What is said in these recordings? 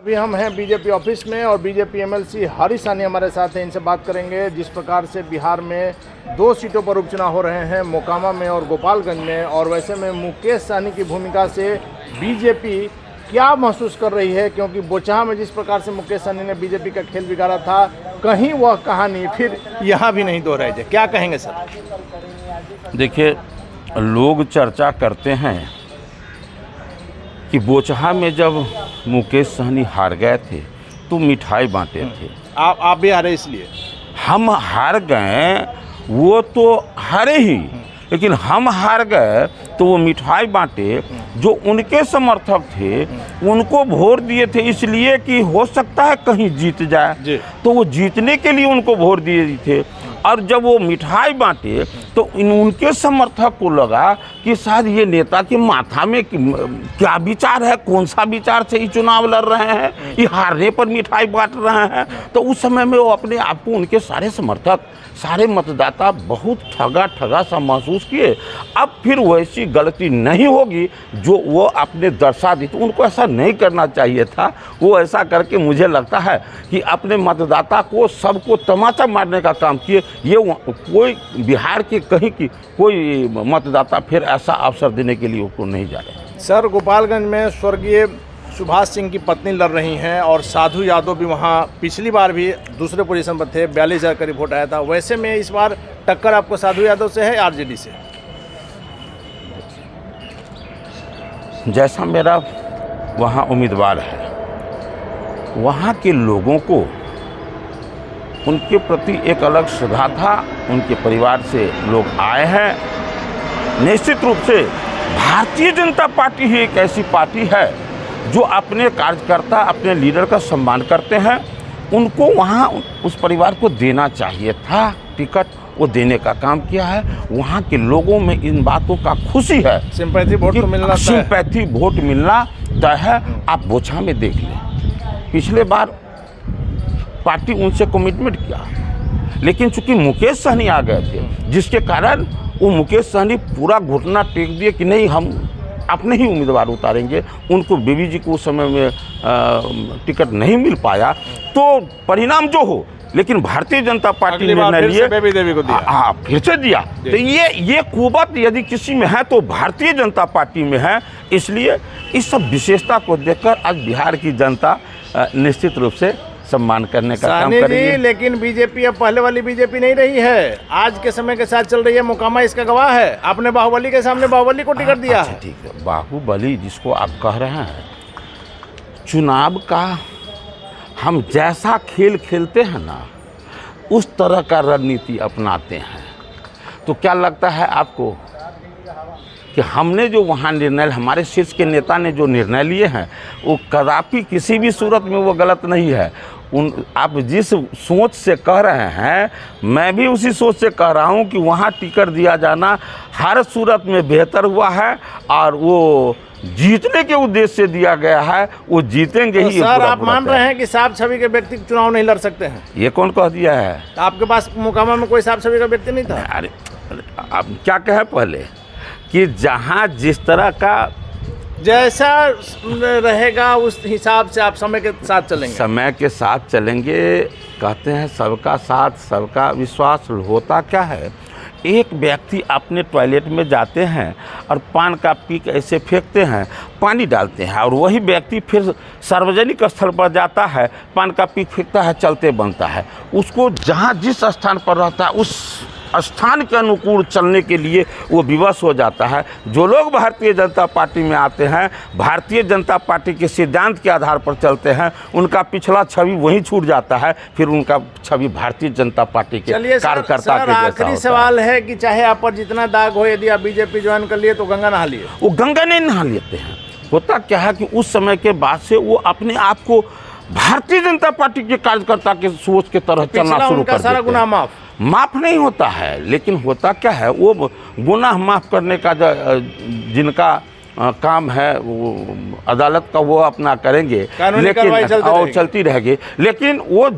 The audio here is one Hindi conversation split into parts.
अभी हम हैं बीजेपी ऑफिस में और बीजेपी एमएलसी हरीश साहनी हमारे साथ हैं। इनसे बात करेंगे जिस प्रकार से बिहार में 2 सीटों पर उपचुनाव हो रहे हैं, मोकामा में और गोपालगंज में, और वैसे में मुकेश सहनी की भूमिका से बीजेपी क्या महसूस कर रही है, क्योंकि बोचहा में जिस प्रकार से मुकेश सहनी ने बीजेपी का खेल बिगाड़ा था, कहीं वह कहानी फिर यहाँ भी नहीं दोहराई जाए। क्या कहेंगे सर? देखिए, लोग चर्चा करते हैं कि बोचहा में जब मुकेश सहनी हार गए थे तो मिठाई बांटे थे। आप भी हारे इसलिए? हम हार गए, वो तो हारे ही, लेकिन हम हार गए तो वो मिठाई बांटे। जो उनके समर्थक थे उनको वोट दिए थे इसलिए कि हो सकता है कहीं जीत जाए, तो वो जीतने के लिए उनको वोट दिए थे। और जब वो मिठाई बांटे तो उनके समर्थक को लगा कि शायद ये नेता के माथा में क्या विचार है, कौन सा विचार से ये चुनाव लड़ रहे हैं, ये हारने पर मिठाई बांट रहे हैं। तो उस समय में वो अपने आप को, उनके सारे समर्थक, सारे मतदाता बहुत ठगा सा महसूस किए। अब फिर वैसी गलती नहीं होगी जो वो अपने दर्शा दी, तो उनको ऐसा नहीं करना चाहिए था। वो ऐसा करके मुझे लगता है कि अपने मतदाता को, सबको तमाचा मारने का काम किए। ये कोई बिहार के कहीं की कोई मतदाता फिर ऐसा अवसर देने के लिए उसको नहीं जा रहे। सर, गोपालगंज में स्वर्गीय सुभाष सिंह की पत्नी लड़ रही हैं और साधु यादव भी वहां पिछली बार भी दूसरे पोजीशन पर थे, 42,000 करीब वोट आया था। वैसे में इस बार टक्कर आपको साधु यादव से है आरजेडी से? जैसा मेरा वहाँ उम्मीदवार है, वहाँ के लोगों को उनके प्रति एक अलग श्रद्धा था। उनके परिवार से लोग आए हैं। निश्चित रूप से भारतीय जनता पार्टी ही एक ऐसी पार्टी है जो अपने कार्यकर्ता, अपने लीडर का सम्मान करते हैं। उनको वहाँ उस परिवार को देना चाहिए था टिकट, वो देने का काम किया है। वहाँ के लोगों में इन बातों का खुशी है। सिंपैथी वोट तो मिलना, सिंपैथी वोट मिलना तय है। आप बोचहा में देख लें, पिछले बार पार्टी उनसे कमिटमेंट किया, लेकिन चूंकि मुकेश सहनी आ गए थे, जिसके कारण वो मुकेश सहनी पूरा घुटना टेक दिए कि नहीं, हम अपने ही उम्मीदवार उतारेंगे। उनको बेबी जी को उस समय में टिकट नहीं मिल पाया, तो परिणाम जो हो, लेकिन भारतीय जनता पार्टी ने निर्णय लिए, बेबी देवी को दिया। हाँ, फिर से दिया। तो ये कुवत यदि किसी में है तो भारतीय जनता पार्टी में है। इसलिए इस सब विशेषता को देखकर आज बिहार की जनता निश्चित रूप से सम्मान करने का काम करेगी। लेकिन बीजेपी अब पहले वाली बीजेपी नहीं रही है, आज के समय के साथ चल रही है। मोकामा इसका गवाह है। आपने बाहुबली के सामने बाहुबली को टिकट दिया है। ठीक है, बाहुबली जिसको आप कह रहे हैं, चुनाव का हम जैसा खेल खेलते हैं ना, उस तरह का रणनीति अपनाते हैं। तो क्या लगता है आपको कि हमने जो वहाँ निर्णय, हमारे शीर्ष के नेता ने जो निर्णय लिए हैं, वो कदापि किसी भी सूरत में वो गलत नहीं है। आप जिस सोच से कह रहे हैं, मैं भी उसी सोच से कह रहा हूँ कि वहाँ टिकट दिया जाना हर सूरत में बेहतर हुआ है, और वो जीतने के उद्देश्य से दिया गया है, वो जीतेंगे ही। सर, आप मान रहे हैं कि साफ छवि के व्यक्ति चुनाव नहीं लड़ सकते हैं? ये कौन कह दिया है? आपके पास मोकामा में कोई साफ छवि का व्यक्ति नहीं था? अरे आप क्या कहे पहले कि जहाँ जिस तरह का जैसा रहेगा उस हिसाब से आप समय के साथ चलेंगे? समय के साथ चलेंगे। कहते हैं सबका साथ सबका विश्वास। होता क्या है, एक व्यक्ति अपने टॉयलेट में जाते हैं और पान का पीक ऐसे फेंकते हैं, पानी डालते हैं, और वही व्यक्ति फिर सार्वजनिक स्थल पर जाता है, पान का पीक फेंकता है, चलते बनता है। उसको जहाँ जिस स्थान पर रहता है उस स्थान के अनुकूल चलने के लिए वो विवश हो जाता है। जो लोग भारतीय जनता पार्टी में आते हैं, भारतीय जनता पार्टी के सिद्धांत के आधार पर चलते हैं, उनका पिछला छवि वहीं छूट जाता है, फिर उनका छवि भारतीय जनता पार्टी के कार्यकर्ता के जैसा। आखिरी सवाल है कि चाहे आप पर जितना दाग हो, यदि आप बीजेपी ज्वाइन कर लिए तो गंगा नहा लिए? वो गंगा नहीं नहा लेते हैं। होता क्या है कि उस समय के बाद से वो अपने आप को भारतीय जनता पार्टी के कार्यकर्ता के सोच के तरह चलना शुरू कर देते हैं। सारा गुनाह माफ़ नहीं होता है, लेकिन होता क्या है, वो गुनाह माफ़ करने का जिनका काम है वो अदालत का वो अपना करेंगे, कानूनी कार्रवाई चलती रहेगी। लेकिन वो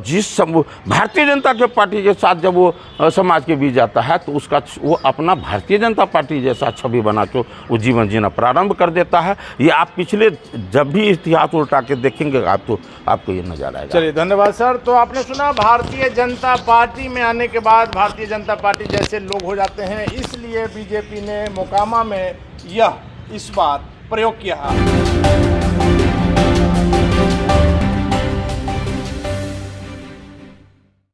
भारतीय जनता के पार्टी के साथ जब वो समाज के बीच जाता है तो उसका वो अपना भारतीय जनता पार्टी जैसा छवि बना के वो जीवन जीना प्रारंभ कर देता है। ये आप पिछले जब भी इतिहास उल्टा के देखेंगे आपको ये नजर आएगा। चलिए धन्यवाद सर। तो आपने सुना भारतीय जनता पार्टी में आने के बाद भारतीय जनता पार्टी जैसे लोग हो जाते हैं, इसलिए बीजेपी ने मोकामा में यह इस बार प्रयोग किया है।